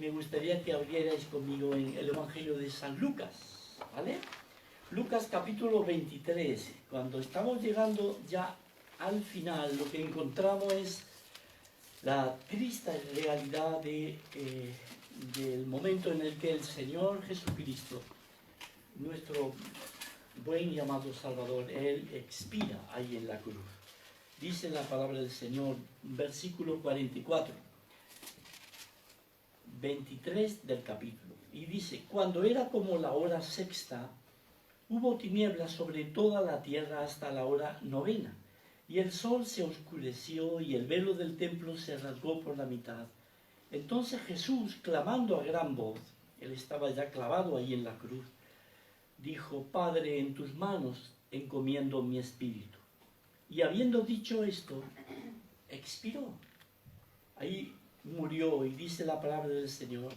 me gustaría que abrierais conmigo en el Evangelio de San Lucas, ¿vale? Lucas capítulo 23. Cuando estamos llegando ya al final, lo que encontramos es la triste realidad del momento en el que el Señor Jesucristo, nuestro buen y amado Salvador, Él expira ahí en la cruz. Dice la palabra del Señor, versículo 44, 23 del capítulo, y dice: cuando era como la hora sexta, hubo tinieblas sobre toda la tierra hasta la hora novena, y el sol se oscureció y el velo del templo se rasgó por la mitad. Entonces Jesús, clamando a gran voz, él estaba ya clavado ahí en la cruz, dijo: Padre, en tus manos encomiendo mi espíritu. Y habiendo dicho esto, expiró. Ahí murió, y dice la palabra del Señor.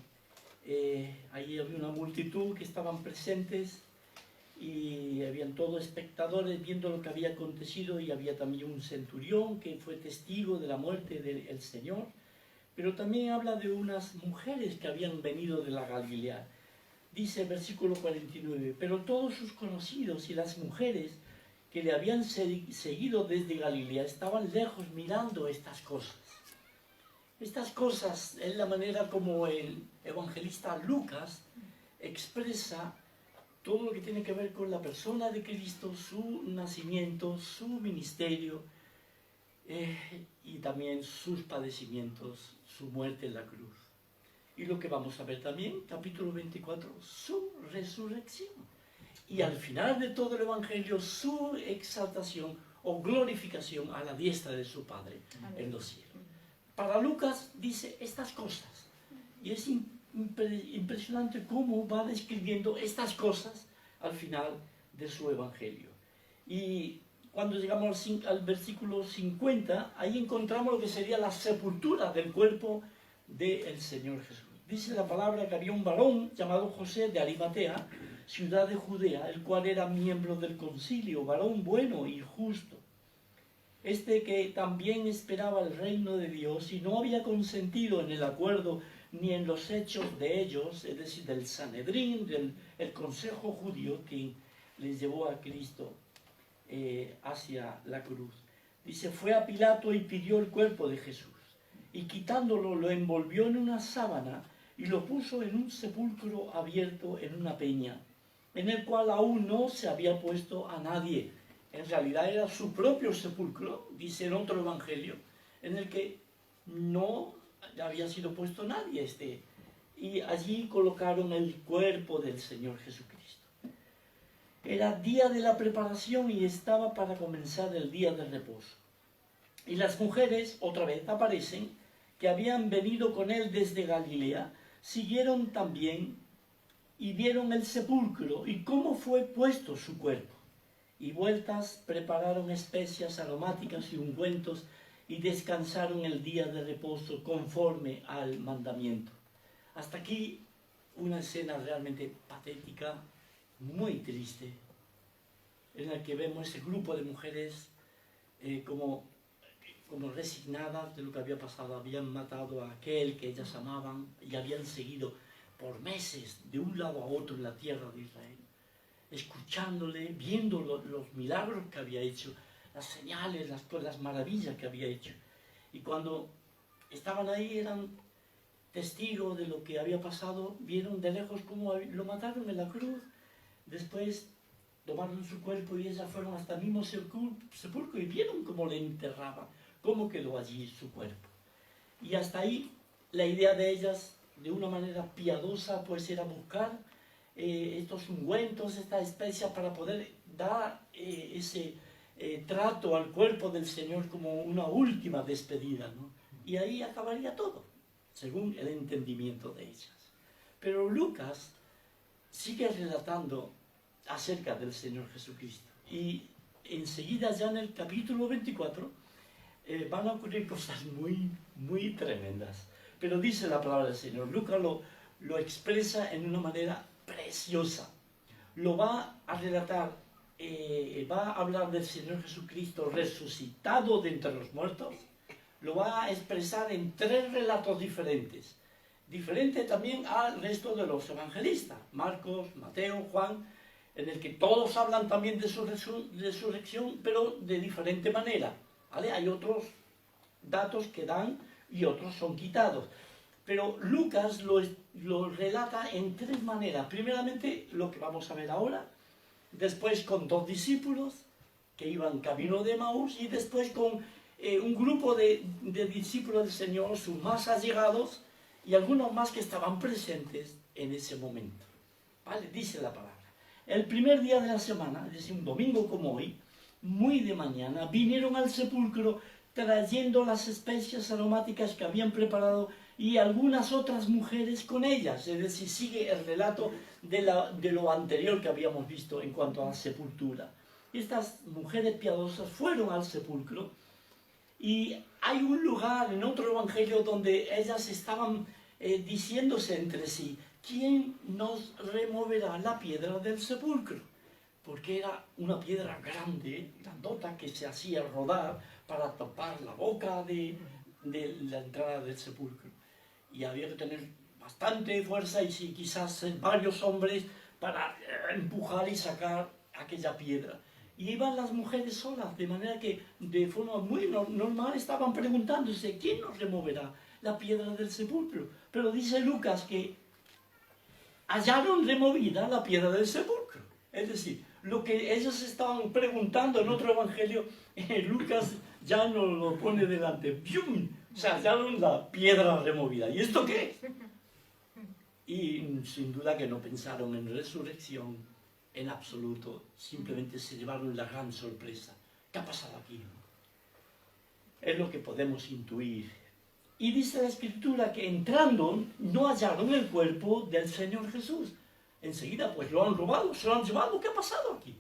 Ahí había una multitud que estaban presentes, y habían todos espectadores viendo lo que había acontecido, y había también un centurión que fue testigo de la muerte del Señor. Pero también habla de unas mujeres que habían venido de la Galilea. Dice el versículo 49, pero todos sus conocidos y las mujeres que le habían seguido desde Galilea estaban lejos mirando estas cosas. Estas cosas es la manera como el evangelista Lucas expresa todo lo que tiene que ver con la persona de Cristo, su nacimiento, su ministerio, y también sus padecimientos, su muerte en la cruz. Y lo que vamos a ver también, capítulo 24, su resurrección. Y al final de todo el Evangelio, su exaltación o glorificación a la diestra de su Padre en los cielos. Para Lucas dice estas cosas. Y es impresionante cómo va describiendo estas cosas al final de su Evangelio. Y cuando llegamos al versículo 50, ahí encontramos lo que sería la sepultura del cuerpo del Señor Jesús. Dice la palabra que había un varón llamado José de Arimatea, ciudad de Judea, el cual era miembro del concilio, varón bueno y justo. Este que también esperaba el reino de Dios y no había consentido en el acuerdo ni en los hechos de ellos, es decir, del Sanedrín, del consejo judío que les llevó a Cristo hacia la cruz. Dice, fue a Pilato y pidió el cuerpo de Jesús, y quitándolo lo envolvió en una sábana y lo puso en un sepulcro abierto en una peña, en el cual aún no se había puesto a nadie. En realidad era su propio sepulcro, dice en otro evangelio, en el que no había sido puesto nadie. Y allí colocaron el cuerpo del Señor Jesucristo. Era día de la preparación y estaba para comenzar el día de reposo. Y las mujeres, otra vez aparecen, que habían venido con él desde Galilea, siguieron también y vieron el sepulcro y cómo fue puesto su cuerpo. Y vueltas prepararon especias aromáticas y ungüentos y descansaron el día de reposo conforme al mandamiento. Hasta aquí una escena realmente patética, muy triste, en la que vemos ese grupo de mujeres como resignadas de lo que había pasado. Habían matado a aquel que ellas amaban y habían seguido por meses de un lado a otro en la tierra de Israel, escuchándole, viendo los milagros que había hecho, las señales, las maravillas que había hecho. Y cuando estaban ahí, eran testigos de lo que había pasado, vieron de lejos cómo lo mataron en la cruz. Después tomaron su cuerpo y ellas fueron hasta el mismo sepulcro y vieron cómo le enterraban, cómo quedó allí su cuerpo. Y hasta ahí la idea de ellas, de una manera piadosa, pues era buscar estos ungüentos, esta especia, para poder dar ese trato al cuerpo del Señor como una última despedida, ¿no? Y ahí acabaría todo, según el entendimiento de ellas. Pero Lucas sigue relatando acerca del Señor Jesucristo. Y enseguida, ya en el capítulo 24, van a ocurrir cosas muy, muy tremendas. Pero dice la palabra del Señor, Lucas lo expresa en una manera preciosa. Lo va a relatar, va a hablar del Señor Jesucristo resucitado de entre los muertos. Lo va a expresar en 3 relatos diferentes. diferente también al resto de los evangelistas, Marcos, Mateo, Juan, en el que todos hablan también de su resurrección, pero de diferente manera, ¿vale? Hay otros datos que dan y otros son quitados. Pero Lucas lo relata en tres maneras. Primeramente, lo que vamos a ver ahora, después con 2 discípulos que iban camino de Emaús, y después con un grupo de discípulos del Señor, sus más allegados, y algunos más que estaban presentes en ese momento. ¿Vale? Dice la palabra. El primer día de la semana, es decir, un domingo como hoy, muy de mañana, vinieron al sepulcro trayendo las especias aromáticas que habían preparado y algunas otras mujeres con ellas. Es decir, sigue el relato de lo anterior que habíamos visto en cuanto a la sepultura. Estas mujeres piadosas fueron al sepulcro y hay un lugar en otro evangelio donde ellas estaban diciéndose entre sí: ¿quién nos removerá la piedra del sepulcro? Porque era una piedra grande, grandota, que se hacía rodar para tapar la boca de la entrada del sepulcro. Y había que tener bastante fuerza y quizás varios hombres para empujar y sacar aquella piedra. Y iban las mujeres solas, de manera que de forma muy normal estaban preguntándose: ¿quién nos removerá la piedra del sepulcro? Pero dice Lucas que hallaron removida la piedra del sepulcro. Es decir, lo que ellos estaban preguntando en otro evangelio, Lucas ya nos lo pone delante. ¡Bium! O sea, hallaron la piedra removida. ¿Y esto qué es? Y sin duda que no pensaron en resurrección en absoluto. Simplemente se llevaron la gran sorpresa. ¿Qué ha pasado aquí? Es lo que podemos intuir. Y dice la Escritura que entrando no hallaron el cuerpo del Señor Jesús. Enseguida pues lo han robado, se lo han llevado. ¿Qué ha pasado aquí?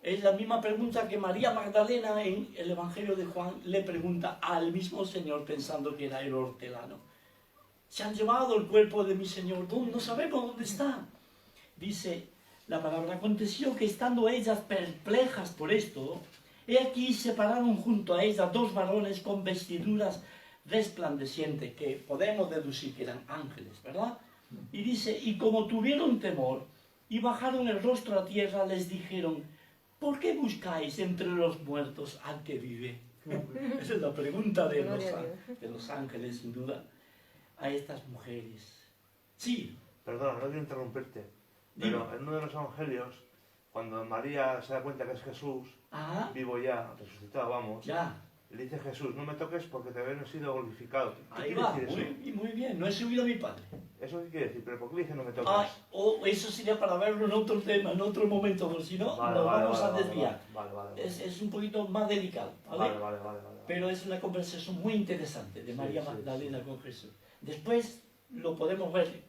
Es la misma pregunta que María Magdalena en el Evangelio de Juan le pregunta al mismo Señor pensando que era el hortelano. Se han llevado el cuerpo de mi Señor, no sabemos dónde está. Dice la palabra: aconteció que estando ellas perplejas por esto, he aquí se pararon junto a ellas 2 varones con vestiduras resplandecientes, que podemos deducir que eran ángeles, ¿verdad? Y dice: y como tuvieron temor y bajaron el rostro a tierra, les dijeron: ¿por qué buscáis entre los muertos al que vive? Esa es la pregunta de los ángeles, sin duda, a estas mujeres. Sí. Perdona, no quiero interrumpirte, pero en uno de los evangelios, cuando María se da cuenta que es Jesús, vivo ya, resucitado, vamos, le dice Jesús: no me toques porque te habré sido glorificado. Ahí va, muy bien, no he subido a mi Padre. ¿Eso qué quiere decir? ¿Pero por qué le dice no me toques? Eso sería para verlo en otro tema, en otro momento, porque si no, nos vamos a desviar. Vale. Es un poquito más delicado, ¿vale? Vale. Pero es una conversación muy interesante de María Magdalena con Jesús. Después lo podemos ver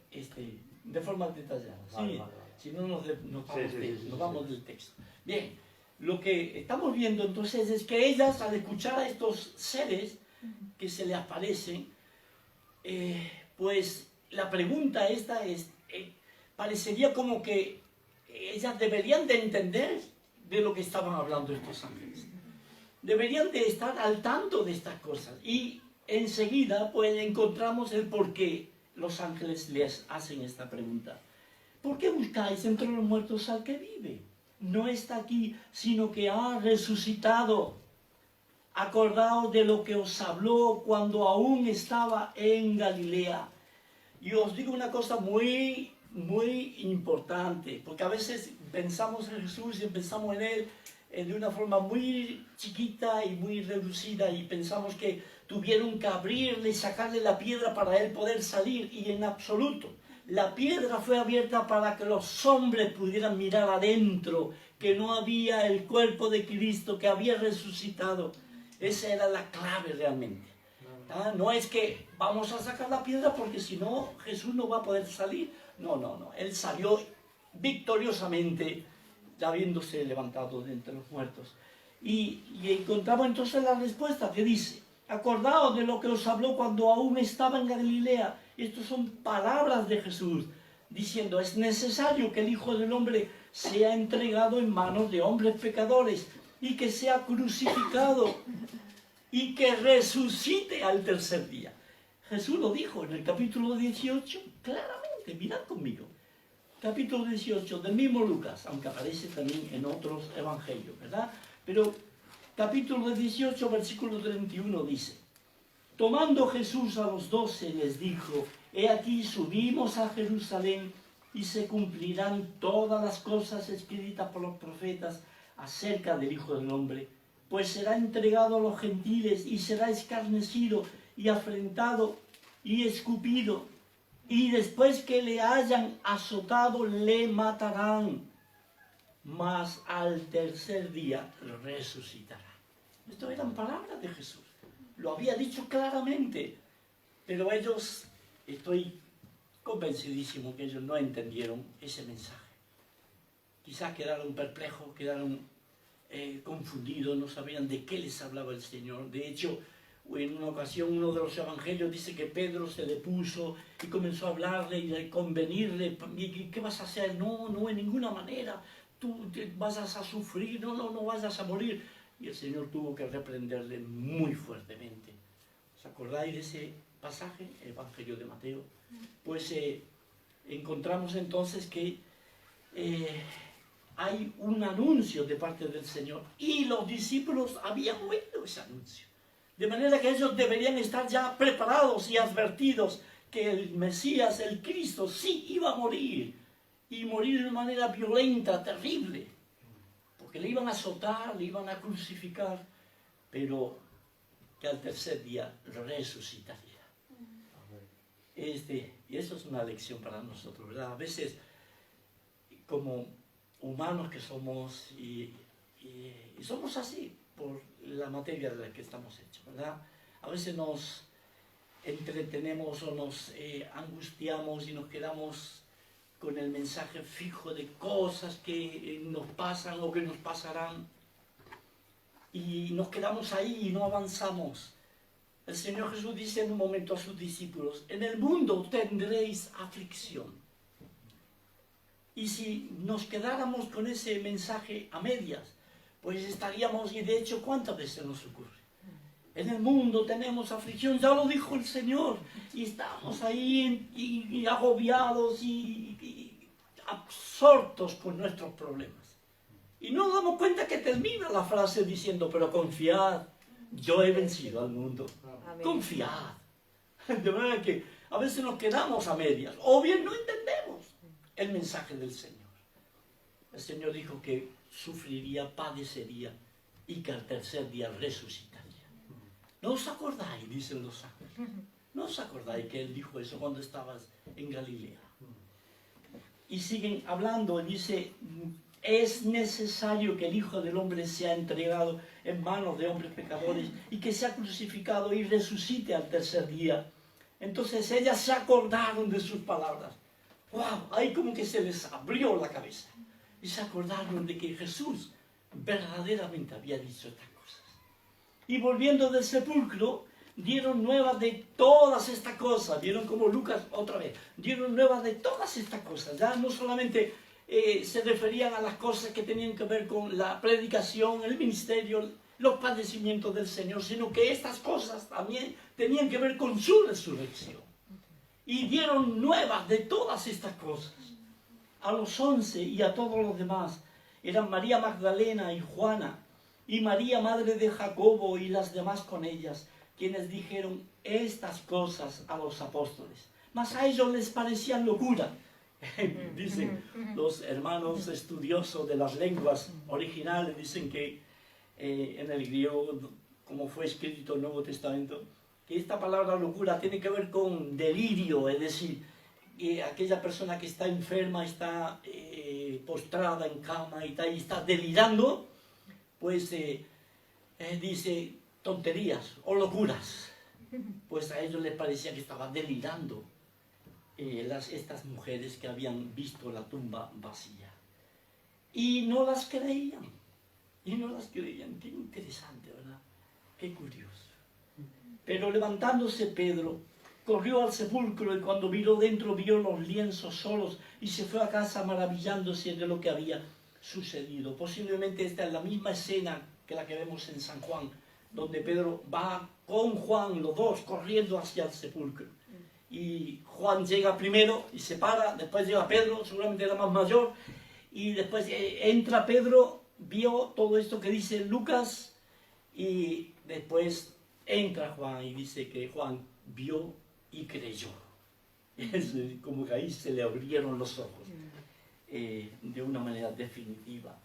de forma detallada. Si no nos vamos del texto. Bien, lo que estamos viendo entonces es que ellas, al escuchar a estos seres que se le aparecen, pues la pregunta esta parecería como que ellas deberían de entender de lo que estaban hablando estos ángeles. Deberían de estar al tanto de estas cosas. Y enseguida pues encontramos el por qué los ángeles les hacen esta pregunta. ¿Por qué buscáis entre los muertos al que vive? No está aquí, sino que ha resucitado. Acordaos de lo que os habló cuando aún estaba en Galilea. Y os digo una cosa muy importante, porque a veces pensamos en Jesús y pensamos en Él de una forma muy chiquita y muy reducida, y pensamos que tuvieron que abrirle y sacarle la piedra para Él poder salir, y en absoluto. La piedra fue abierta para que los hombres pudieran mirar adentro, que no había el cuerpo de Cristo, que había resucitado. Esa era la clave realmente. No es que vamos a sacar la piedra porque si no Jesús no va a poder salir. No. Él salió victoriosamente, habiéndose levantado de entre los muertos. Y encontramos entonces la respuesta que dice: acordaos de lo que os habló cuando aún estaba en Galilea. Estas son palabras de Jesús, diciendo: es necesario que el Hijo del Hombre sea entregado en manos de hombres pecadores, y que sea crucificado, y que resucite al tercer día. Jesús lo dijo en el capítulo 18, claramente, mirad conmigo. Capítulo 18 del mismo Lucas, aunque aparece también en otros evangelios, ¿verdad? Pero capítulo 18, versículo 31 dice: tomando Jesús a los 12 les dijo: he aquí subimos a Jerusalén y se cumplirán todas las cosas escritas por los profetas acerca del Hijo del Hombre, pues será entregado a los gentiles y será escarnecido y afrentado y escupido, y después que le hayan azotado le matarán, mas al tercer día resucitará. Esto eran palabras de Jesús, lo había dicho claramente, pero ellos, estoy convencidísimo que ellos no entendieron ese mensaje. Quizás quedaron perplejos, quedaron confundidos, no sabían de qué les hablaba el Señor. De hecho, en una ocasión uno de los evangelios dice que Pedro se le puso y comenzó a hablarle y a convenirle: ¿qué vas a hacer? No, en ninguna manera, tú vas a sufrir, no vayas a morir. Y el Señor tuvo que reprenderle muy fuertemente. ¿Os acordáis de ese pasaje, el Evangelio de Mateo? Pues encontramos entonces que hay un anuncio de parte del Señor y los discípulos habían oído ese anuncio. De manera que ellos deberían estar ya preparados y advertidos que el Mesías, el Cristo, sí iba a morir, y morir de manera violenta, terrible, porque le iban a azotar, le iban a crucificar, pero que al tercer día resucitaría. Y eso es una lección para nosotros, ¿verdad? A veces, como humanos que somos, y somos así, por la materia de la que estamos hechos, ¿verdad? A veces nos entretenemos o nos angustiamos y nos quedamos con el mensaje fijo de cosas que nos pasan o que nos pasarán, y nos quedamos ahí y no avanzamos. El Señor Jesús dice en un momento a sus discípulos: en el mundo tendréis aflicción. Y si nos quedáramos con ese mensaje a medias, pues estaríamos, y de hecho, ¿cuántas veces nos ocurre? En el mundo tenemos aflicción, ya lo dijo el Señor, y estamos ahí y agobiados y absortos por nuestros problemas. Y no nos damos cuenta que termina la frase diciendo: pero confiad, yo he vencido al mundo. Amén. Confiad. De manera que a veces nos quedamos a medias, o bien no entendemos el mensaje del Señor. El Señor dijo que sufriría, padecería y que al tercer día resucitaría. ¿No os acordáis? Dicen los ángeles. ¿No os acordáis que Él dijo eso cuando estabas en Galilea? Y siguen hablando, y dice: es necesario que el Hijo del Hombre sea entregado en manos de hombres pecadores y que sea crucificado y resucite al tercer día. Entonces ellas se acordaron de sus palabras. ¡Wow! Ahí como que se les abrió la cabeza. Y se acordaron de que Jesús verdaderamente había dicho estas cosas. Y volviendo del sepulcro, dieron nuevas de todas estas cosas. Vieron como Lucas, otra vez, dieron nuevas de todas estas cosas. Ya no solamente se referían a las cosas que tenían que ver con la predicación, el ministerio, los padecimientos del Señor, sino que estas cosas también tenían que ver con su resurrección. Y dieron nuevas de todas estas cosas. A los 11 y a todos los demás eran María Magdalena y Juana, y María, madre de Jacobo, y las demás con ellas, quienes dijeron estas cosas a los apóstoles. Mas a ellos les parecían locura. Dicen los hermanos estudiosos de las lenguas originales, dicen que en el griego, como fue escrito el Nuevo Testamento, que esta palabra locura tiene que ver con delirio, es decir, aquella persona que está enferma, está postrada en cama y está delirando, pues dice tonterías o locuras. Pues a ellos les parecía que estaba delirando estas mujeres que habían visto la tumba vacía. Y no las creían. Qué interesante, ¿verdad? Qué curioso. Pero levantándose Pedro, corrió al sepulcro, y cuando miró dentro vio los lienzos solos y se fue a casa maravillándose de lo que había sucedido. Posiblemente esta es la misma escena que la que vemos en San Juan, donde Pedro va con Juan, los dos, corriendo hacia el sepulcro. Y Juan llega primero y se para, después llega Pedro, seguramente era más mayor, y después entra Pedro, vio todo esto que dice Lucas, y después entra Juan y dice que Juan vio y creyó. Es como que ahí se le abrieron los ojos de una manera definitiva,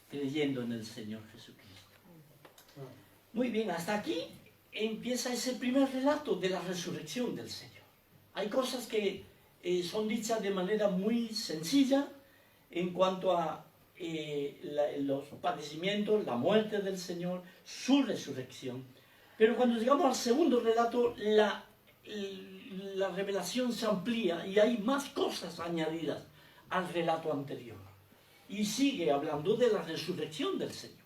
creyendo en el Señor Jesucristo. Muy bien, hasta aquí empieza ese primer relato de la resurrección del Señor. Hay cosas que son dichas de manera muy sencilla en cuanto a los padecimientos, la muerte del Señor, su resurrección. Pero cuando llegamos al segundo relato, la revelación se amplía y hay más cosas añadidas al relato anterior. Y sigue hablando de la resurrección del Señor.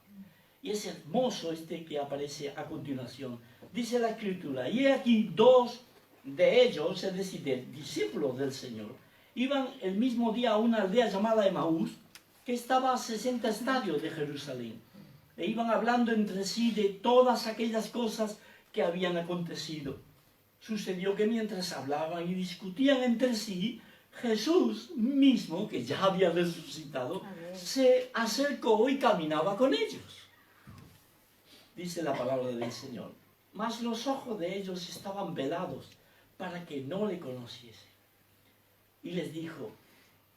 Y es hermoso que aparece a continuación. Dice la Escritura, y aquí dos de ellos, es decir, de discípulos del Señor, iban el mismo día a una aldea llamada Emaús, que estaba a 60 estadios de Jerusalén. E iban hablando entre sí de todas aquellas cosas que habían acontecido. Sucedió que mientras hablaban y discutían entre sí, Jesús mismo, que ya había resucitado, se acercó y caminaba con ellos. Dice la palabra del Señor. Mas los ojos de ellos estaban velados para que no le conociesen. Y les dijo,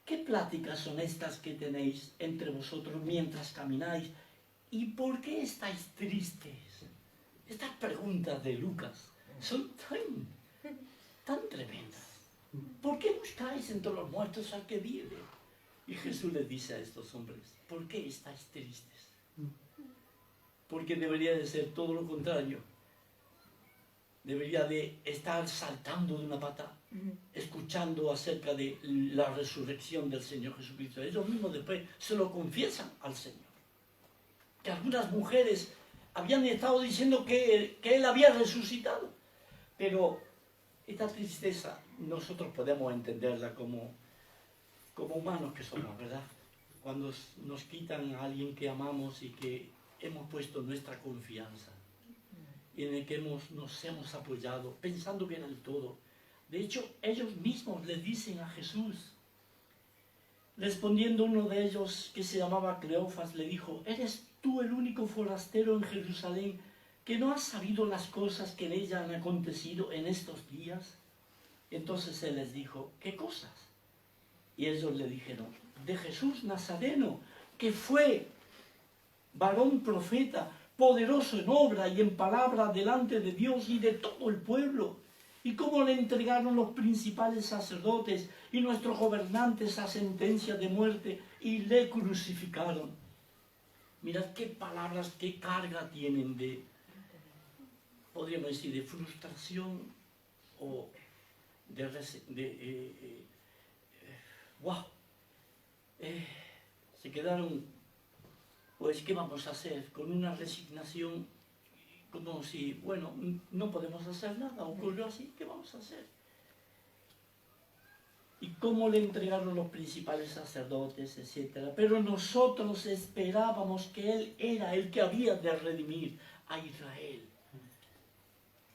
¿qué pláticas son estas que tenéis entre vosotros mientras camináis? ¿Y por qué estáis tristes? Estas preguntas de Lucas son tan tremendas. ¿Por qué buscáis entre los muertos al que vive? Y Jesús les dice a estos hombres, ¿por qué estáis tristes? Porque debería de ser todo lo contrario. Debería de estar saltando de una pata, escuchando acerca de la resurrección del Señor Jesucristo. Ellos mismos después se lo confiesan al Señor. Que algunas mujeres habían estado diciendo que Él había resucitado. Pero esta tristeza nosotros podemos entenderla como humanos que somos, ¿verdad? Cuando nos quitan a alguien que amamos y que hemos puesto nuestra confianza y en el que nos hemos apoyado, pensando que era el todo. De hecho, ellos mismos le dicen a Jesús, respondiendo uno de ellos, que se llamaba Cleofas, le dijo, ¿eres tú el único forastero en Jerusalén que no has sabido las cosas que en ella han acontecido en estos días? Entonces él les dijo, ¿qué cosas? Y ellos le dijeron, de Jesús Nazareno, que fue varón profeta, poderoso en obra y en palabra delante de Dios y de todo el pueblo, y cómo le entregaron los principales sacerdotes y nuestros gobernantes a sentencia de muerte y le crucificaron. Mirad qué palabras, qué carga tienen podríamos decir, de frustración o se quedaron, pues, ¿qué vamos a hacer? Con una resignación, como si, bueno, no podemos hacer nada, ocurrió así, ¿qué vamos a hacer? Y cómo le entregaron los principales sacerdotes, etc. Pero nosotros esperábamos que Él era el que había de redimir a Israel.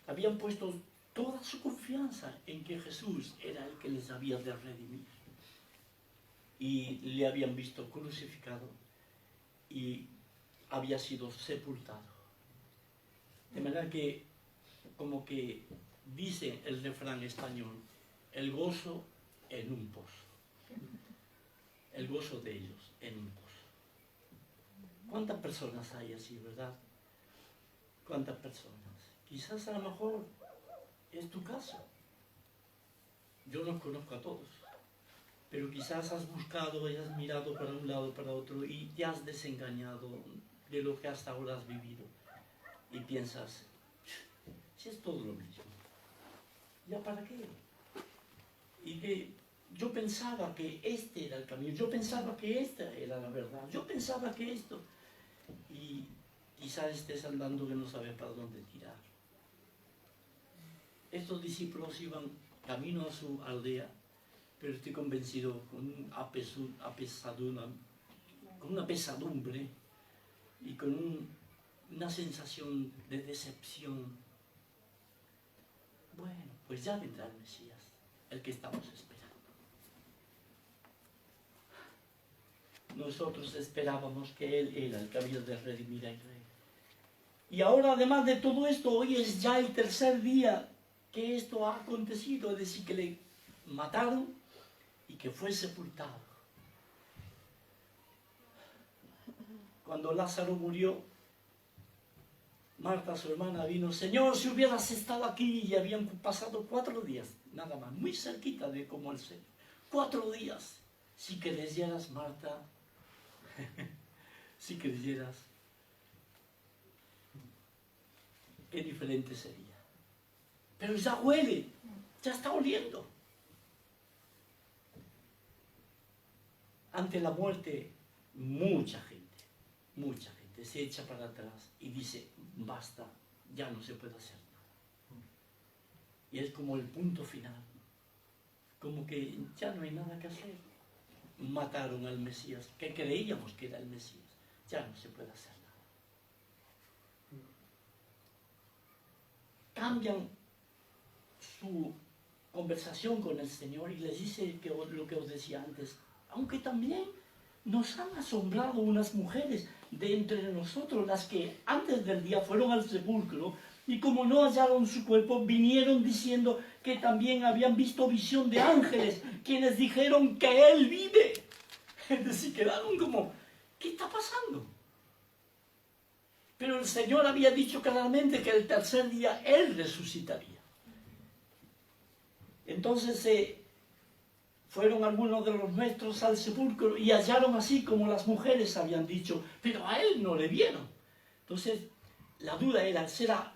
Habían puesto toda su confianza en que Jesús era el que les había de redimir. Y le habían visto crucificado y había sido sepultado. De manera que, como que dice el refrán español, el gozo en un pozo. El gozo de ellos en un pozo. ¿Cuántas personas hay así, verdad? ¿Cuántas personas? Quizás a lo mejor es tu caso. Yo no conozco a todos. Pero quizás has buscado y has mirado para un lado, para otro y te has desengañado de lo que hasta ahora has vivido. Y piensas, si es todo lo mismo, ¿ya para qué? Y que yo pensaba que este era el camino, yo pensaba que esta era la verdad, yo pensaba que esto. Y quizás estés andando que no sabes para dónde tirar. Estos discípulos iban camino a su aldea, pero estoy convencido con una pesadumbre y con una sensación de decepción. Bueno, pues ya vendrá el Mesías, el que estamos esperando. Nosotros esperábamos que Él era el que había de redimir a Israel. Y ahora, además de todo esto, hoy es ya el tercer día que esto ha acontecido, es decir, que le mataron y que fue sepultado. Cuando Lázaro murió, Marta, su hermana, vino: Señor, si hubieras estado aquí. Y habían pasado 4 días, nada más, muy cerquita de como el Señor. 4 días. Si creyeras, Marta, si creyeras, qué diferente sería. Pero ya huele, ya está oliendo. Ante la muerte, mucha gente se echa para atrás y dice: basta, ya no se puede hacer nada. Y es como el punto final, como que ya no hay nada que hacer. Mataron al Mesías, que creíamos que era el Mesías, ya no se puede hacer nada. Cambian su conversación con el Señor y les dice lo que os decía antes: aunque también nos han asombrado unas mujeres de entre nosotros, las que antes del día fueron al sepulcro, y como no hallaron su cuerpo, vinieron diciendo que también habían visto visión de ángeles, quienes dijeron que Él vive. Es decir, quedaron como: ¿qué está pasando? Pero el Señor había dicho claramente que el tercer día Él resucitaría. Entonces fueron algunos de los nuestros al sepulcro y hallaron así como las mujeres habían dicho, pero a Él no le vieron. Entonces la duda era: ¿será?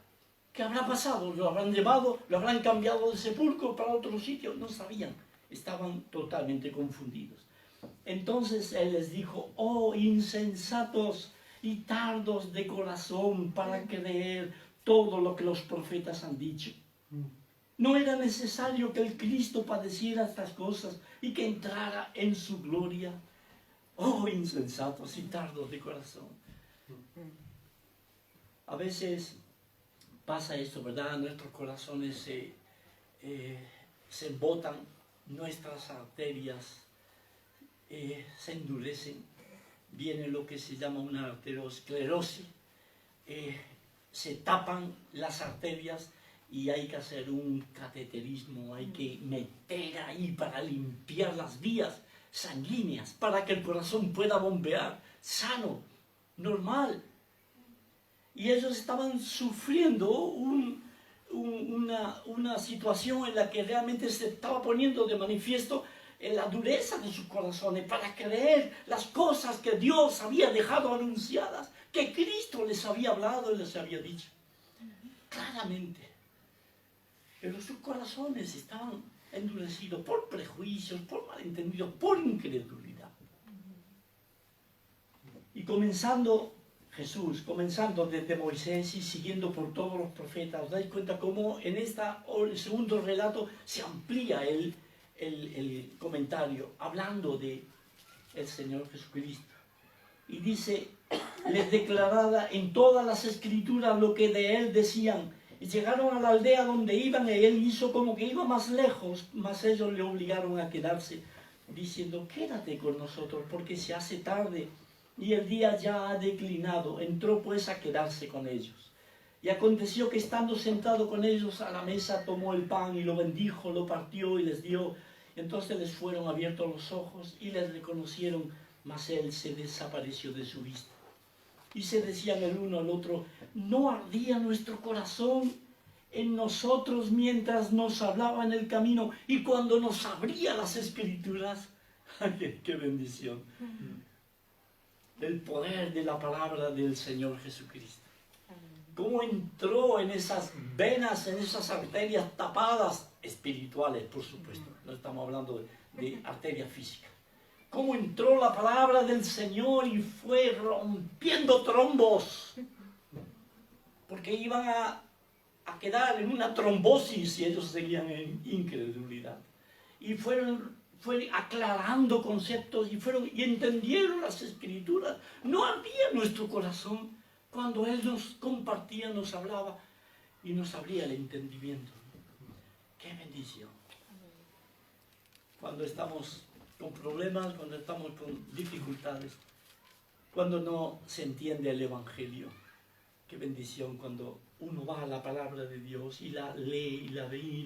¿Qué habrá pasado? ¿Lo habrán llevado? ¿Lo habrán cambiado de sepulcro para otro sitio? No sabían, estaban totalmente confundidos. Entonces Él les dijo: oh insensatos y tardos de corazón para creer todo lo que los profetas han dicho. ¿No era necesario que el Cristo padeciera estas cosas y que entrara en su gloria? Oh insensatos y tardos de corazón. A veces pasa esto, ¿verdad? Nuestros corazones se embotan, nuestras arterias se endurecen, viene lo que se llama una arteriosclerosis, se tapan las arterias y hay que hacer un cateterismo, hay que meter ahí para limpiar las vías sanguíneas, para que el corazón pueda bombear sano, normal. Y ellos estaban sufriendo una situación en la que realmente se estaba poniendo de manifiesto en la dureza de sus corazones para creer las cosas que Dios había dejado anunciadas, que Cristo les había hablado y les había dicho claramente. Pero sus corazones estaban endurecidos por prejuicios, por malentendidos, por incredulidad. Y comenzando desde Moisés y siguiendo por todos los profetas, os dais cuenta cómo en el segundo relato se amplía el comentario, hablando de el Señor Jesucristo. Y dice: les declaraba en todas las escrituras lo que de Él decían. Y llegaron a la aldea donde iban, y Él hizo como que iba más lejos, mas ellos le obligaron a quedarse, diciendo: quédate con nosotros, porque se hace tarde y el día ya ha declinado. Entró pues a quedarse con ellos. Y aconteció que estando sentado con ellos a la mesa, tomó el pan y lo bendijo, lo partió y les dio. Entonces les fueron abiertos los ojos y les reconocieron, mas Él se desapareció de su vista. Y se decían el uno al otro: ¿no ardía nuestro corazón en nosotros mientras nos hablaba en el camino y cuando nos abría las escrituras? ¡Qué bendición! El poder de la palabra del Señor Jesucristo. Cómo entró en esas venas, en esas arterias tapadas, espirituales, por supuesto. No estamos hablando de arterias físicas. Cómo entró la palabra del Señor y fue rompiendo trombos. Porque iban a quedar en una trombosis si ellos seguían en incredulidad. Y fue aclarando conceptos y entendieron las escrituras. No ardía nuestro corazón cuando Él nos compartía, nos hablaba y nos abría el entendimiento. ¡Qué bendición! Cuando estamos con problemas, cuando estamos con dificultades, cuando no se entiende el Evangelio. Qué bendición cuando uno va a la palabra de Dios y la lee y la ve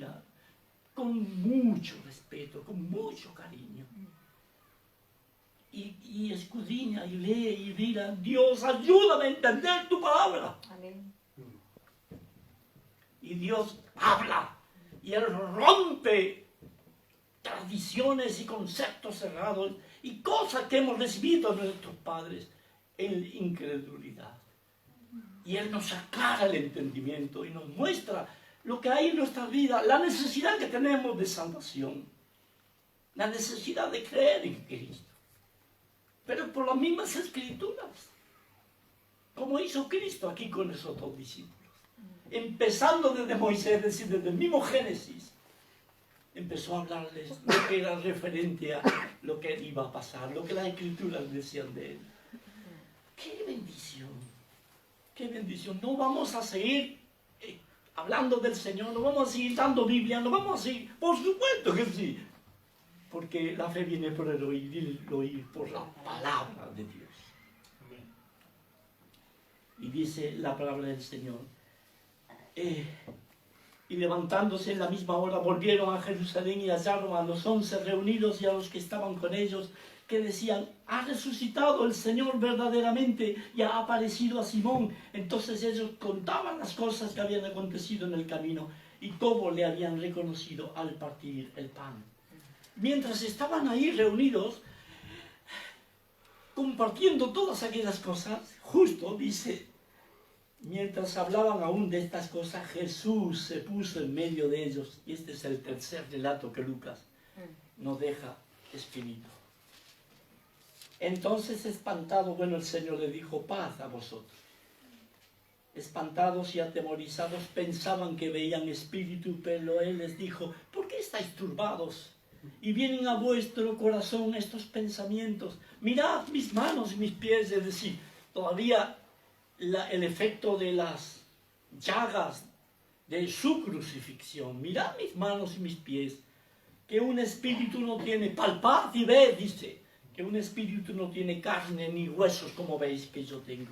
con mucho respeto, con mucho cariño. Y escudriña y lee y mira, Dios, ayúdame a entender tu palabra. Amén. Y Dios habla y Él rompe tradiciones y conceptos cerrados y cosas que hemos recibido de nuestros padres en incredulidad. Y Él nos aclara el entendimiento y nos muestra lo que hay en nuestra vida, la necesidad que tenemos de salvación, la necesidad de creer en Cristo. Pero por las mismas Escrituras, como hizo Cristo aquí con esos dos discípulos. Empezando desde Moisés, es decir, desde el mismo Génesis, empezó a hablarles lo que era referente a lo que iba a pasar, lo que las Escrituras decían de Él. ¡Qué bendición! ¡Qué bendición! No vamos a seguir hablando del Señor, no vamos a seguir dando Biblia, no vamos a seguir, por supuesto que sí, porque la fe viene por el oír y el oír por la palabra de Dios. Y dice la palabra del Señor, y levantándose en la misma hora volvieron a Jerusalén y hallaron a los 11 reunidos y a los que estaban con ellos, que decían, ha resucitado el Señor verdaderamente y ha aparecido a Simón. Entonces ellos contaban las cosas que habían acontecido en el camino y cómo le habían reconocido al partir el pan. Mientras estaban ahí reunidos, compartiendo todas aquellas cosas, justo dice, mientras hablaban aún de estas cosas, Jesús se puso en medio de ellos. Y este es el tercer relato que Lucas nos deja escrito. Entonces, espantado, el Señor le dijo, paz a vosotros. Espantados y atemorizados, pensaban que veían espíritu, pero Él les dijo, ¿por qué estáis turbados? Y vienen a vuestro corazón estos pensamientos. Mirad mis manos y mis pies, es decir, todavía el efecto de las llagas de su crucifixión. Mirad mis manos y mis pies, que un espíritu no tiene, palpad y ved, dice, que un espíritu no tiene carne ni huesos como veis que yo tengo.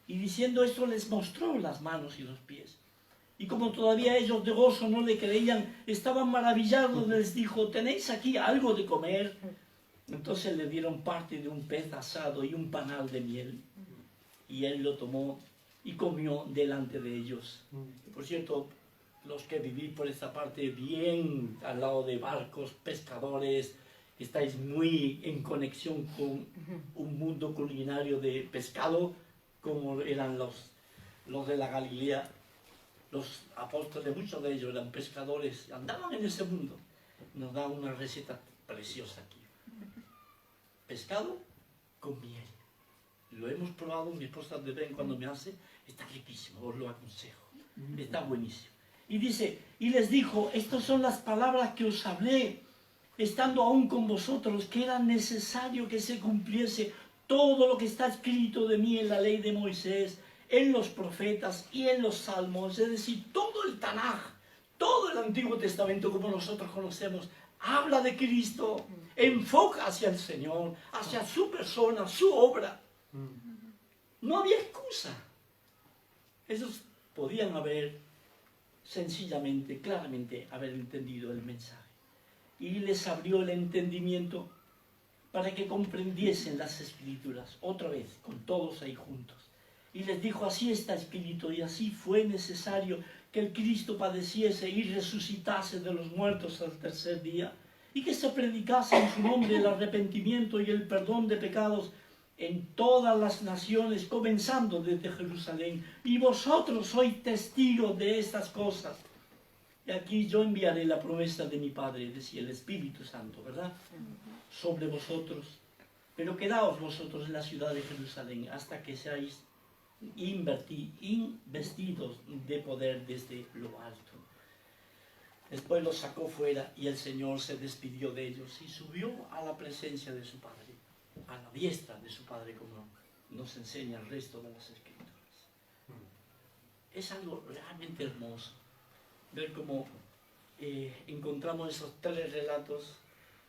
Y diciendo esto les mostró las manos y los pies. Y como todavía ellos de gozo no le creían, estaban maravillados, les dijo, ¿tenéis aquí algo de comer? Entonces le dieron parte de un pez asado y un panal de miel. Y él lo tomó y comió delante de ellos. Por cierto, los que vivís por esta parte, bien al lado de barcos, pescadores, estáis muy en conexión con un mundo culinario de pescado, como eran los de la Galilea. Los apóstoles, muchos de ellos eran pescadores, andaban en ese mundo. Nos da una receta preciosa aquí. Pescado con miel. Lo hemos probado, mi esposa de vez en cuando me hace, está riquísimo, os lo aconsejo. Está buenísimo. Y dice, y les dijo, estas son las palabras que os hablé, estando aún con vosotros, que era necesario que se cumpliese todo lo que está escrito de mí en la ley de Moisés, en los profetas y en los salmos, es decir, todo el Tanaj, todo el Antiguo Testamento como nosotros conocemos, habla de Cristo, enfoca hacia el Señor, hacia su persona, su obra. No había excusa. Ellos podían haber sencillamente, claramente, haber entendido el mensaje. Y les abrió el entendimiento para que comprendiesen las Escrituras, otra vez, con todos ahí juntos. Y les dijo, así está escrito, y así fue necesario que el Cristo padeciese y resucitase de los muertos al tercer día, y que se predicase en su nombre el arrepentimiento y el perdón de pecados en todas las naciones, comenzando desde Jerusalén. Y vosotros sois testigos de estas cosas. Y aquí yo enviaré la promesa de mi Padre, es decir, el Espíritu Santo, ¿verdad? Sobre vosotros. Pero quedaos vosotros en la ciudad de Jerusalén hasta que seáis investidos de poder desde lo alto. Después los sacó fuera y el Señor se despidió de ellos y subió a la presencia de su Padre, a la diestra de su Padre, como nos enseña el resto de las Escrituras. es algo realmente hermoso ver cómo encontramos esos 3 relatos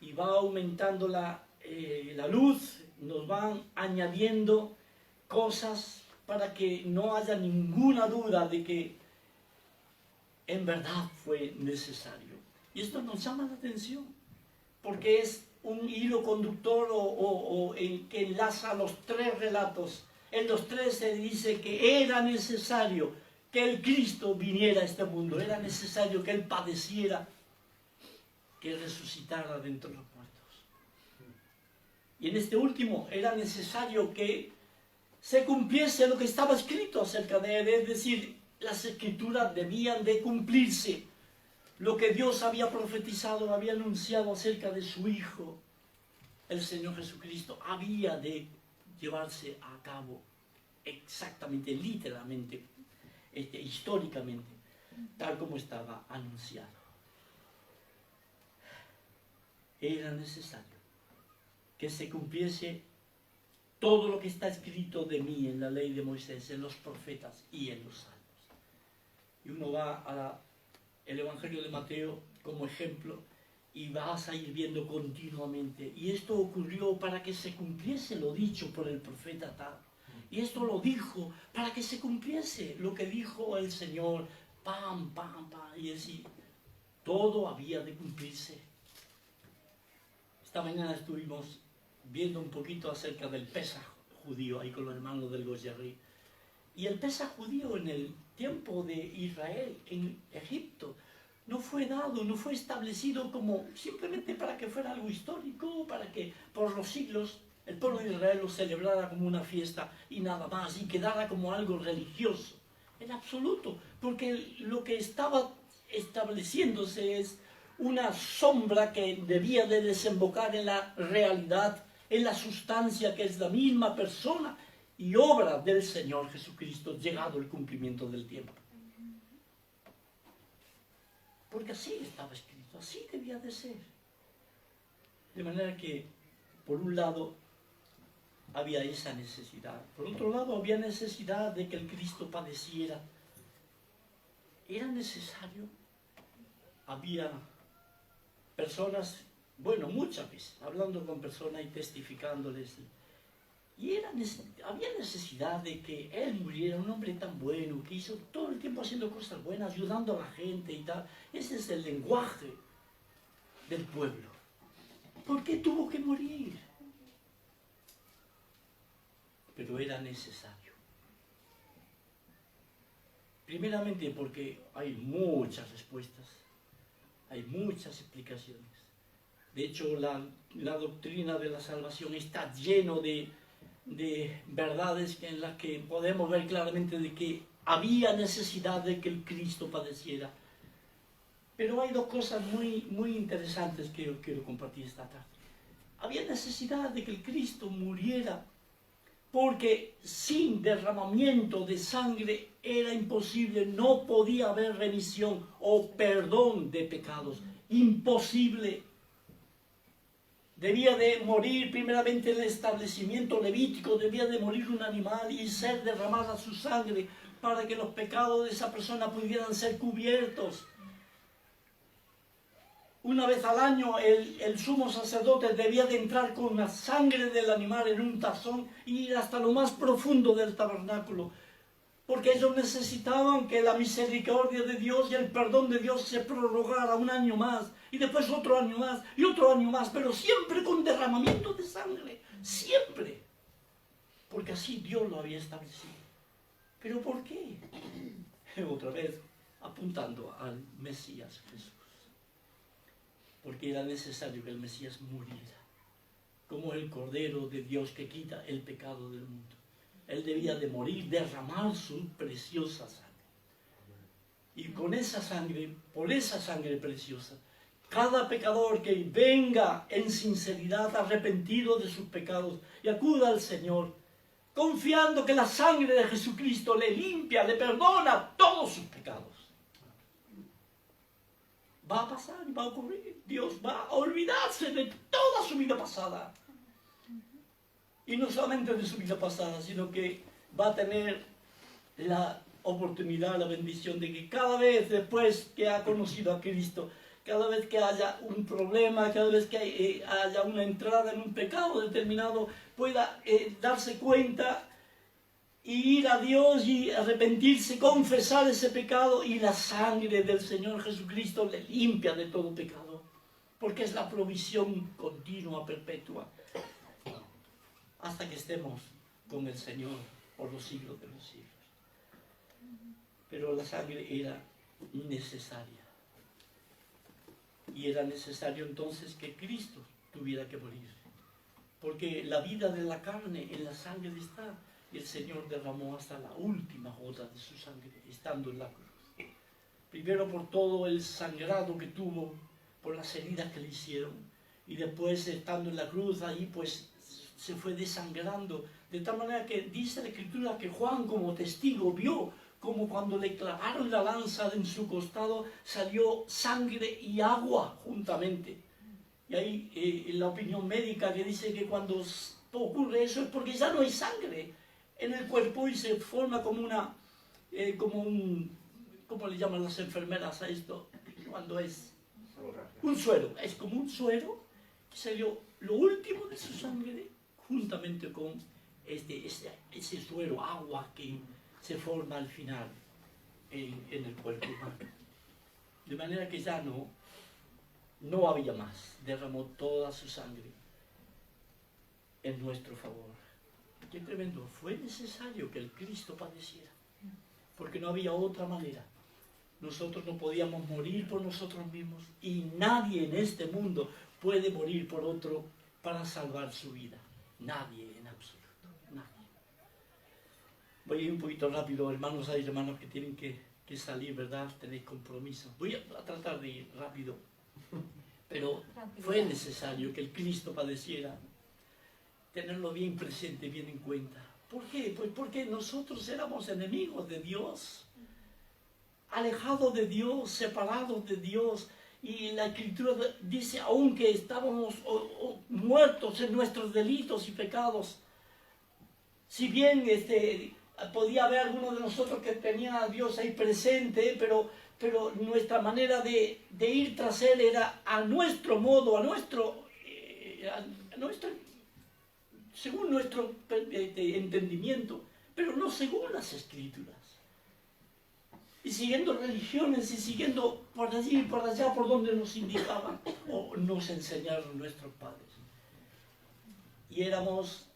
y va aumentando la luz, nos van añadiendo cosas para que no haya ninguna duda de que en verdad fue necesario. Y esto nos llama la atención, porque es un hilo conductor que enlaza los 3 relatos. En los 3 se dice que era necesario que el Cristo viniera a este mundo, era necesario que Él padeciera, que resucitara de entre los muertos. Y en este último era necesario que se cumpliese lo que estaba escrito acerca de Él, es decir, las Escrituras debían de cumplirse. Lo que Dios había profetizado, había anunciado acerca de su Hijo, el Señor Jesucristo, había de llevarse a cabo exactamente, literalmente, históricamente, tal como estaba anunciado. Era necesario que se cumpliese todo lo que está escrito de mí en la ley de Moisés, en los profetas y en los salmos. Y uno va al Evangelio de Mateo como ejemplo y vas a ir viendo continuamente. Y esto ocurrió para que se cumpliese lo dicho por el profeta tal. Y esto lo dijo para que se cumpliese lo que dijo el Señor. Pam, pam, pam. Y así, todo había de cumplirse. Esta mañana estuvimos viendo un poquito acerca del Pesaj judío, ahí con los hermanos del Goyerri. Y el Pesaj judío en el tiempo de Israel, en Egipto, no fue dado, no fue establecido como simplemente para que fuera algo histórico, para que por los siglos el pueblo de Israel lo celebrara como una fiesta y nada más, y quedara como algo religioso. En absoluto, porque lo que estaba estableciéndose es una sombra que debía de desembocar en la realidad, en la sustancia que es la misma persona y obra del Señor Jesucristo, llegado el cumplimiento del tiempo. Porque así estaba escrito, así debía de ser. De manera que, por un lado, había esa necesidad. Por otro lado, había necesidad de que el Cristo padeciera. Era necesario. Había personas, bueno, muchas veces, hablando con personas y testificándoles. Y había necesidad de que Él muriera, un hombre tan bueno, que hizo todo el tiempo haciendo cosas buenas, ayudando a la gente y tal. Ese es el lenguaje del pueblo. ¿Por qué tuvo que morir? Pero era necesario. Primeramente porque hay muchas respuestas, hay muchas explicaciones. De hecho, la doctrina de la salvación está lleno de verdades en las que podemos ver claramente de que había necesidad de que el Cristo padeciera. Pero hay 2 cosas muy interesantes que yo quiero compartir esta tarde. Había necesidad de que el Cristo muriera porque sin derramamiento de sangre era imposible, no podía haber remisión o perdón de pecados. Imposible. Debía de morir primeramente el establecimiento levítico, debía de morir un animal y ser derramada su sangre para que los pecados de esa persona pudieran ser cubiertos. Una vez al año el sumo sacerdote debía de entrar con la sangre del animal en un tazón y ir hasta lo más profundo del tabernáculo, porque ellos necesitaban que la misericordia de Dios y el perdón de Dios se prorrogara un año más, y después otro año más, y otro año más, pero siempre con derramamiento de sangre, siempre, porque así Dios lo había establecido. ¿Pero por qué? Otra vez, apuntando al Mesías Jesús. Porque era necesario que el Mesías muriera, como el Cordero de Dios que quita el pecado del mundo. Él debía de morir, derramar su preciosa sangre. Y con esa sangre, por esa sangre preciosa, cada pecador que venga en sinceridad, arrepentido de sus pecados, y acuda al Señor, confiando que la sangre de Jesucristo le limpia, le perdona todos sus pecados. Va a pasar y va a ocurrir. Dios va a olvidarse de toda su vida pasada. Y no solamente de su vida pasada, sino que va a tener la oportunidad, la bendición de que cada vez después que ha conocido a Cristo, cada vez que haya un problema, cada vez que haya una entrada en un pecado determinado, pueda darse cuenta y ir a Dios y arrepentirse, confesar ese pecado, y la sangre del Señor Jesucristo le limpia de todo pecado, porque es la provisión continua, perpetua, hasta que estemos con el Señor por los siglos de los siglos. Pero la sangre era necesaria, y era necesario entonces que Cristo tuviera que morir, porque la vida de la carne en la sangre está. El Señor derramó hasta la última gota de su sangre, estando en la cruz. Primero por todo el sangrado que tuvo, por las heridas que le hicieron, y después estando en la cruz, ahí pues se fue desangrando, de tal manera que dice la Escritura que Juan como testigo vio como cuando le clavaron la lanza en su costado salió sangre y agua juntamente. Y hay la opinión médica que dice que cuando ocurre eso es porque ya no hay sangre en el cuerpo y se forma como ¿cómo le llaman las enfermeras a esto? Cuando es un suero, es como un suero que salió lo último de su sangre juntamente con ese suero, agua que se forma al final en el cuerpo humano. De manera que ya no había más, derramó toda su sangre en nuestro favor. Qué tremendo, fue necesario que el Cristo padeciera, porque no había otra manera. Nosotros no podíamos morir por nosotros mismos, y nadie en este mundo puede morir por otro para salvar su vida. Nadie en absoluto, nadie. Voy a ir un poquito rápido, hermanos, hay hermanos que tienen que salir, ¿verdad? Tenéis compromiso. Voy a tratar de ir rápido, pero fue necesario que el Cristo padeciera. Tenerlo bien presente, bien en cuenta. ¿Por qué? Pues porque nosotros éramos enemigos de Dios, alejados de Dios, separados de Dios, y la Escritura dice, aunque estábamos muertos en nuestros delitos y pecados, si bien podía haber alguno de nosotros que tenía a Dios ahí presente, pero nuestra manera de ir tras Él era a nuestro modo, según nuestro entendimiento, pero no según las Escrituras. Y siguiendo religiones y siguiendo por allí y por allá por donde nos indicaban o nos enseñaron nuestros padres. Y éramos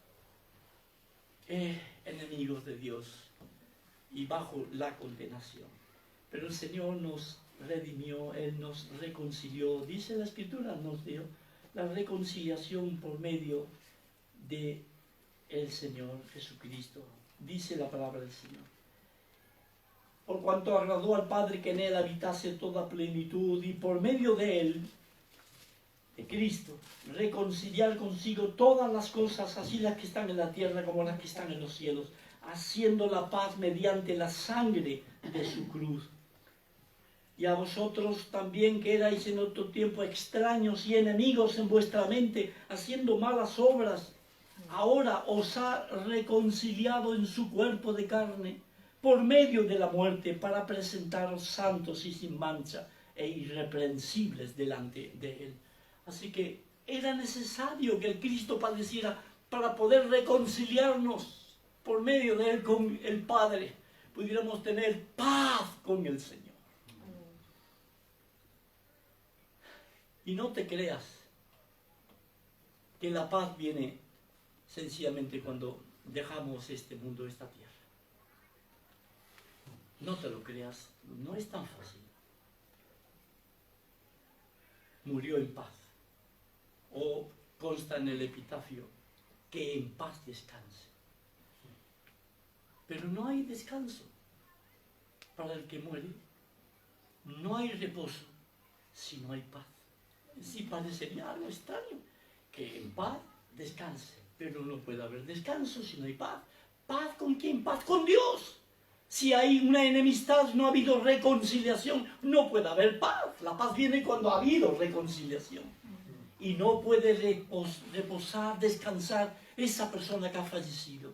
enemigos de Dios y bajo la condenación. Pero el Señor nos redimió, Él nos reconcilió. Dice la Escritura, nos dio la reconciliación por medio de el Señor Jesucristo. Dice la palabra del Señor. Por cuanto agradó al Padre que en Él habitase toda plenitud, y por medio de Él, de Cristo, reconciliar consigo todas las cosas, así las que están en la tierra como las que están en los cielos, haciendo la paz mediante la sangre de su cruz. Y a vosotros también, que erais en otro tiempo extraños y enemigos en vuestra mente, haciendo malas obras, ahora os ha reconciliado en su cuerpo de carne, por medio de la muerte, para presentaros santos y sin mancha e irreprensibles delante de Él. Así que era necesario que el Cristo padeciera para poder reconciliarnos por medio de Él con el Padre, pudiéramos tener paz con el Señor. Y no te creas que la paz viene sencillamente cuando dejamos este mundo, esta tierra. No te lo creas, no es tan fácil. Murió en paz. O consta en el epitafio, que en paz descanse. Pero no hay descanso para el que muere. No hay reposo si no hay paz. Sí, parecería algo extraño, que en paz descanse, pero no puede haber descanso si no hay paz. ¿Paz con quién? Paz con Dios. Si hay una enemistad, no ha habido reconciliación, no puede haber paz. La paz viene cuando ha habido reconciliación. Y no puede reposar, descansar esa persona que ha fallecido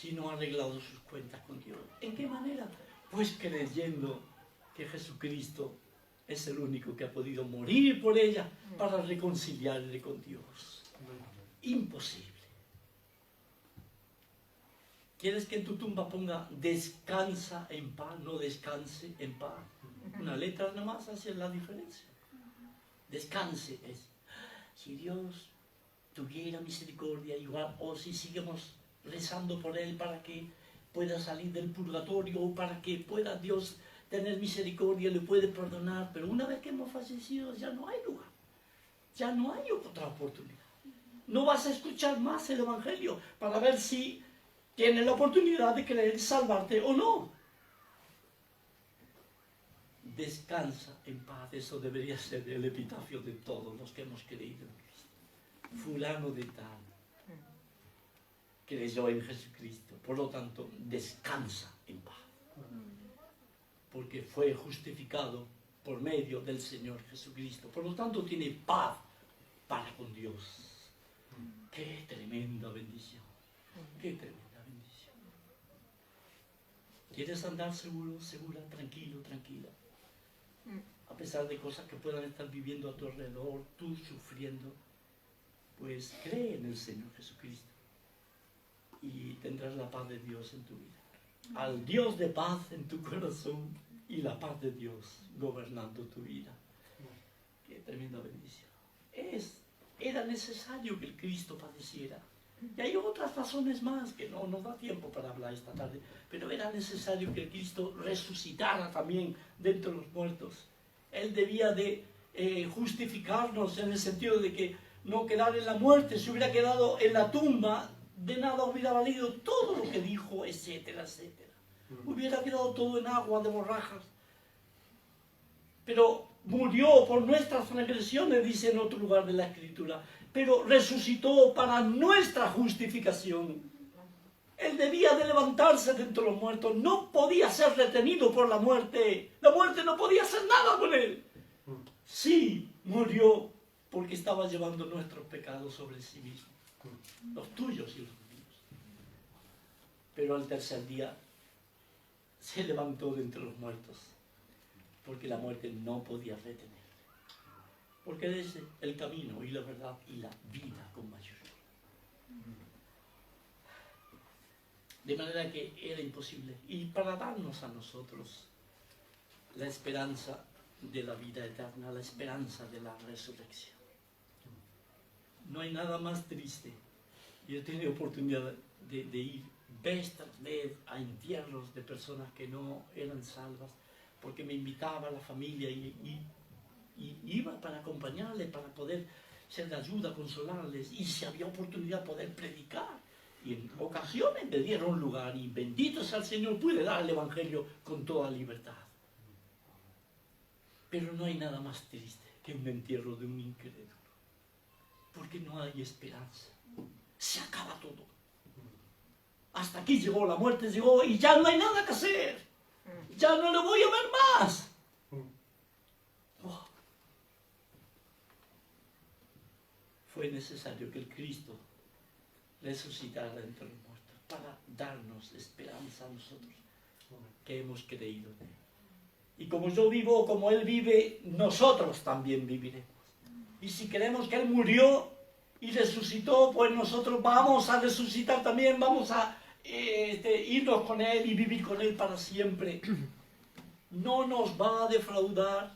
si no ha arreglado sus cuentas con Dios. ¿En qué manera? Pues creyendo que Jesucristo es el único que ha podido morir por ella para reconciliarle con Dios. Imposible. ¿Quieres que en tu tumba ponga descansa en paz, no descanse en paz? Una letra nada más hace la diferencia. Descanse es, si Dios tuviera misericordia igual, o si seguimos rezando por Él para que pueda salir del purgatorio, o para que pueda Dios tener misericordia, le puede perdonar, pero una vez que hemos fallecido ya no hay lugar, ya no hay otra oportunidad. No vas a escuchar más el Evangelio para ver si tienes la oportunidad de creer, salvarte o no. Descansa en paz, eso debería ser el epitafio de todos los que hemos creído en Cristo. Fulano de tal creyó en Jesucristo, por lo tanto descansa en paz, porque fue justificado por medio del Señor Jesucristo, por lo tanto tiene paz para con Dios. Qué tremenda bendición, qué tremenda bendición. ¿Quieres andar seguro, segura, tranquilo, tranquila? A pesar de cosas que puedan estar viviendo a tu alrededor, tú sufriendo, pues cree en el Señor Jesucristo y tendrás la paz de Dios en tu vida. Al Dios de paz en tu corazón y la paz de Dios gobernando tu vida. Qué tremenda bendición. Era necesario que el Cristo padeciera. Y hay otras razones más que no nos da tiempo para hablar esta tarde, pero era necesario que el Cristo resucitara también de entre los muertos. Él debía de justificarnos en el sentido de que no quedar en la muerte, si hubiera quedado en la tumba, de nada hubiera valido todo lo que dijo, etcétera, etcétera. Hubiera quedado todo en agua de borrajas. Pero murió por nuestras transgresiones, dice en otro lugar de la Escritura, pero resucitó para nuestra justificación. Él debía de levantarse de entre los muertos, no podía ser retenido por la muerte. La muerte no podía hacer nada con él. Sí, murió porque estaba llevando nuestros pecados sobre sí mismo, los tuyos y los míos. Pero al tercer día se levantó de entre los muertos, porque la muerte no podía retenerle. Porque es el camino y la verdad y la vida con mayúscula. De manera que era imposible. Y para darnos a nosotros la esperanza de la vida eterna, la esperanza de la resurrección. No hay nada más triste. Yo he tenido oportunidad de ir vez tras vez a entierros de personas que no eran salvas, porque me invitaba a la familia y iba para acompañarles, para poder ser de ayuda, consolarles, y si había oportunidad poder predicar. Y en ocasiones me dieron lugar, y bendito sea el Señor, pude dar el Evangelio con toda libertad. Pero no hay nada más triste que un entierro de un incrédulo, porque no hay esperanza. Se acaba todo. Hasta aquí llegó, la muerte llegó, y ya no hay nada que hacer. Ya no le voy a ver más. Oh. Fue necesario que el Cristo resucitara entre los muertos para darnos esperanza a nosotros que hemos creído en Él. Y como yo vivo, como Él vive, nosotros también viviremos. Y si creemos que Él murió y resucitó, pues nosotros vamos a resucitar también, vamos a irnos con Él y vivir con Él para siempre. No nos va a defraudar.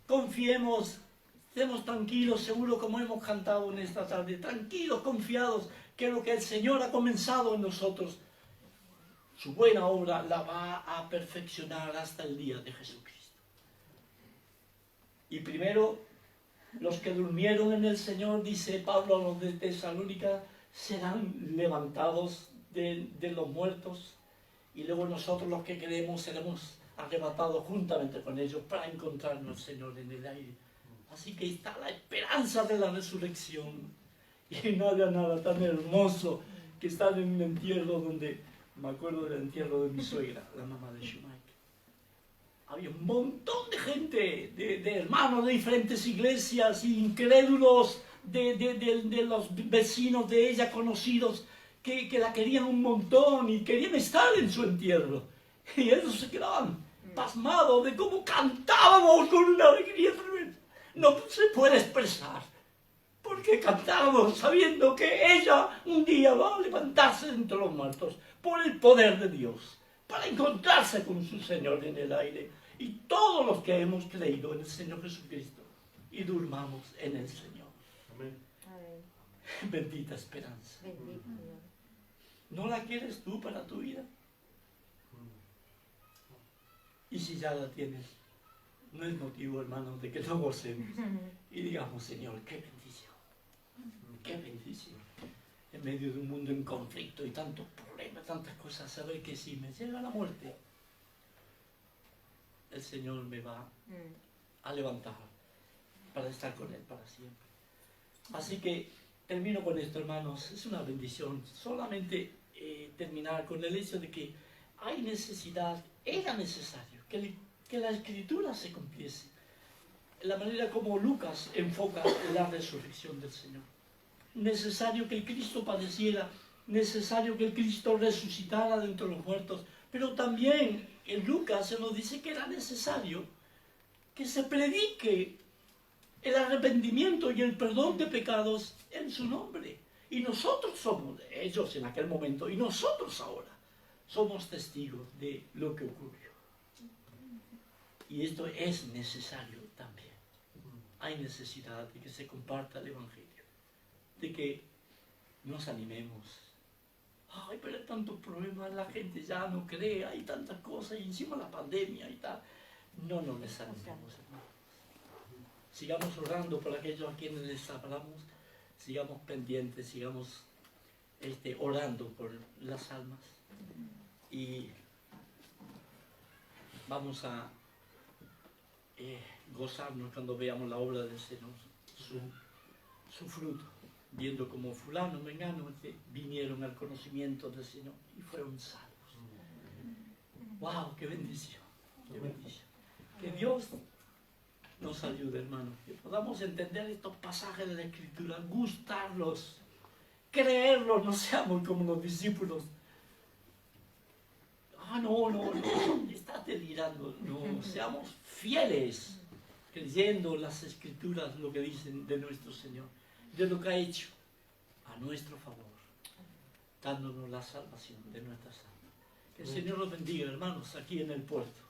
Confiemos, estemos tranquilos, seguro como hemos cantado en esta tarde, tranquilos, confiados, que lo que el Señor ha comenzado en nosotros, su buena obra la va a perfeccionar hasta el día de Jesucristo. Y primero, los que durmieron en el Señor, dice Pablo a los de Tesalónica, serán levantados de los muertos, y luego nosotros los que creemos seremos arrebatados juntamente con ellos para encontrarnos, Señor, en el aire. Así que está la esperanza de la resurrección. Y no había nada tan hermoso que estar en un entierro donde, me acuerdo del entierro de mi suegra, la mamá de Schumacher. Había un montón de gente, de hermanos de diferentes iglesias, incrédulos, de los vecinos de ella, conocidos, que la querían un montón y querían estar en su entierro. Y ellos se quedaban pasmados de cómo cantábamos con una alegría tremenda. No se puede expresar, porque cantábamos sabiendo que ella un día va a levantarse entre los muertos por el poder de Dios, para encontrarse con su Señor en el aire. Y todos los que hemos creído en el Señor Jesucristo y durmamos en el Señor. Amén. Bendita esperanza. Bendito. ¿No la quieres tú para tu vida? Y si ya la tienes, no es motivo, hermanos, de que no gocemos y digamos, Señor, qué bendición, qué bendición. En medio de un mundo en conflicto y tantos problemas, tantas cosas, saber que si me llega la muerte, el Señor me va a levantar para estar con Él para siempre. Así que termino con esto, hermanos. Es una bendición solamente terminar con el hecho de que hay necesidad, era necesario que la Escritura se cumpliese. La manera como Lucas enfoca la resurrección del Señor. Necesario que el Cristo padeciera, necesario que el Cristo resucitara de entre los muertos, pero también en Lucas se nos dice que era necesario que se predique el arrepentimiento y el perdón de pecados en su nombre. Y nosotros somos, ellos en aquel momento, y nosotros ahora, somos testigos de lo que ocurrió. Y esto es necesario también. Hay necesidad de que se comparta el Evangelio, de que nos animemos. Ay, pero hay tantos problemas, la gente ya no cree, hay tantas cosas, y encima la pandemia y tal. No nos desanimemos, hermanos. Sigamos orando por aquellos a quienes les hablamos, sigamos pendientes, sigamos orando por las almas. Y vamos a gozarnos cuando veamos la obra del Señor, su fruto, viendo como fulano, mengano, vinieron al conocimiento del Señor y fueron salvos. ¡Wow! ¡Qué bendición! ¡Qué bendición! Que Dios nos ayude, hermanos, que podamos entender estos pasajes de la Escritura, gustarlos, creerlos, no seamos como los discípulos. No, estás delirando. No, seamos fieles, creyendo las Escrituras, lo que dicen de nuestro Señor, de lo que ha hecho a nuestro favor, dándonos la salvación de nuestras almas. Que el Señor los bendiga, hermanos, aquí en el puerto.